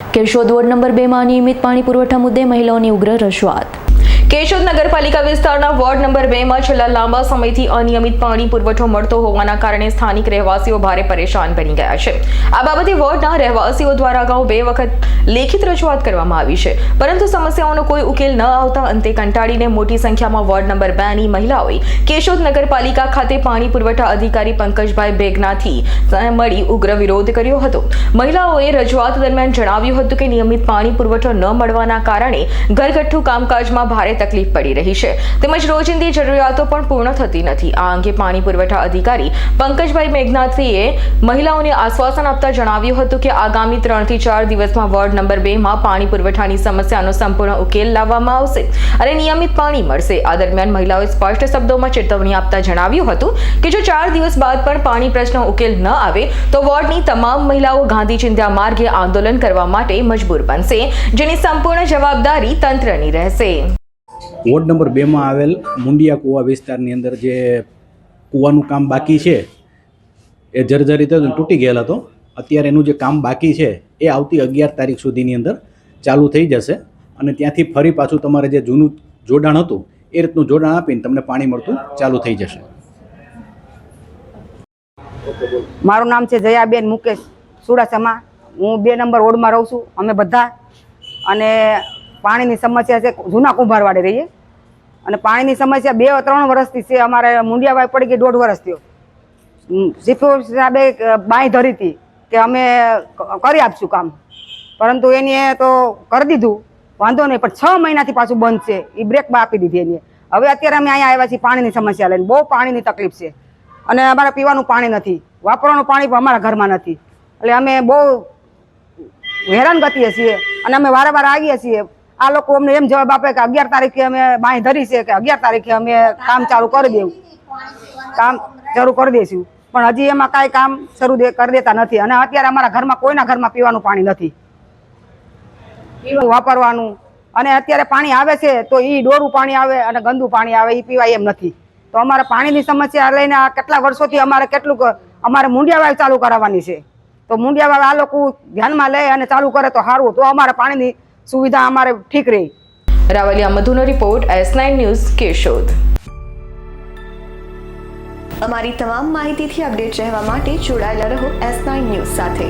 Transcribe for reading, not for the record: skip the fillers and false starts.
Keshod ward number 2 માં અનિયમિત પાણી પુરવઠા મુદ્દે મહિલાઓની ઉગ્ર રજૂઆત. કેશોદ નગરપાલિકા વિસ્તારના વોર્ડ નંબર 2 માં છેલ્લા લાંબા સમયથી અનિયમિત પાણી પુરવઠો મળતો હોવાના કારણે સ્થાનિક રહેવાસીઓ ભારે પરેશાન બની ગયા છે. આ બાબતે વોર્ડના રહેવાસીઓ દ્વારા અગાઉ 2 વખત લેખિત રજૂઆત કરવામાં આવી છે, પરંતુ સમસ્યાઓનો કોઈ ઉકેલ ન આવતા અંતે કંટાળીને મોટી સંખ્યામાં વોર્ડ નંબર 2 ની મહિલાઓએ કેશોદ નગરપાલિકા ખાતે પાણી પુરવઠા અધિકારી પંકજભાઈ બેગનાથી મળી ઉગ્ર વિરોધ કર્યો હતો. મહિલાઓએ રજૂઆત દરમિયાન જણાવ્યું હતું કે નિયમિત પાણી પુરવઠો ન મળવાના કારણે ઘરગથ્થુ કામકાજમાં ભારે તકલીફ પડી રહી છે, તેમજ રોજિંદી જરૂરિયાતો પણ પૂર્ણ થતી નથી. આ અંગે પાણી પુરવઠા અધિકારી પંકજભાઈ મેઘનાથીએ મહિલાઓને આશ્વાસન આપતા જણાવ્યું હતું કે આગામી 3 થી 4 દિવસમાં વોર્ડ નંબર 2 માં પાણી પુરવઠાની સમસ્યાનો સંપૂર્ણ ઉકેલ લાવવામાં આવશે અને નિયમિત પાણી મળશે. આ દરમિયાન મહિલાઓએ સ્પષ્ટ શબ્દોમાં ચેતવણી આપતા જણાવ્યું હતું કે જો 4 દિવસ બાદ પણ પાણી પ્રશ્નનો ઉકેલ ન આવે તો વોર્ડની તમામ મહિલાઓ ગાંધી ચિંધ્યા માર્ગે આંદોલન કરવા માટે મજબૂર બનશે, જેની સંપૂર્ણ જવાબદારી તંત્રની રહેશે. વોર્ડ નંબર 2 માં આવેલ મુંડિયા કુવા વિસ્તારની અંદર જે કૂવાનું કામ બાકી છે એ જર્જરિત તૂટી ગયેલ હતો. અત્યારે એનું જે કામ બાકી છે એ આવતી 11 તારીખ સુધીની અંદર ચાલુ થઈ જશે અને ત્યાંથી ફરી પાછું તમારે જે જૂનું જોડાણ હતું એ રીતનું જોડાણ આપીને તમને પાણી મળતું ચાલુ થઈ જશે. મારું નામ છે જયાબેન મુકેશ સુડાસમા. હું 2 નંબર વોર્ડમાં રહું છું. અમે બધા અને પાણીની સમસ્યા છે, જૂના કુંભારવાડે રહીએ અને પાણીની સમસ્યા 2-3 વર્ષથી છે. અમારે મુંડિયાભાઈ પડી ગઈ 1.5 વર્ષ થયો. ચીફ સાહેબે બાંય ધરી હતી કે અમે કરી આપશું કામ, પરંતુ એને તો કરી દીધું, વાંધો નહીં, પણ 6 મહિનાથી પાછું બંધ છે. એ બ્રેક આપી દીધી એને. હવે અત્યારે અમે અહીંયા આવ્યા છીએ પાણીની સમસ્યા લઈને. બહુ પાણીની તકલીફ છે અને અમારે પીવાનું પાણી નથી, વાપરવાનું પાણી પણ અમારા ઘરમાં નથી. એટલે અમે બહુ હેરાન ગતિએ છીએ અને અમે વારંવાર આવીએ છીએ. આ લોકો અમને એમ જવાબ આપે કે 11 તારીખે અમે બાંય ધરી છે કે 11 તારીખે અમે કામ ચાલુ કરી દેવું, કામ શરૂ કરી દઈશું, પણ હજી એમાં કાંઈ કામ શરૂ કરી દેતા નથી. અને અત્યારે અમારા ઘરમાં કોઈના ઘરમાં પીવાનું પાણી નથી, વાપરવાનું. અને અત્યારે પાણી આવે છે તો એ ડોરું પાણી આવે અને ગંદુ પાણી આવે, એ પીવાય એમ નથી. તો અમારે પાણીની સમસ્યા લઈને આ કેટલા વર્ષોથી અમારે અમારે મુંડિયાવાવ ચાલુ કરાવવાની છે. તો મુંડિયાવાવ આ લોકો ધ્યાનમાં લે અને ચાલુ કરે તો સારું, તો અમારે પાણીની સુવિધા અમારે ઠીક રહી. રાવલિયા મધુનો રિપોર્ટ, S9 ન્યૂઝ, કેશોદ. અમારી તમામ માહિતીથી અપડેટ રહેવા માટે જોડાયેલા રહો S9 ન્યૂઝ સાથે.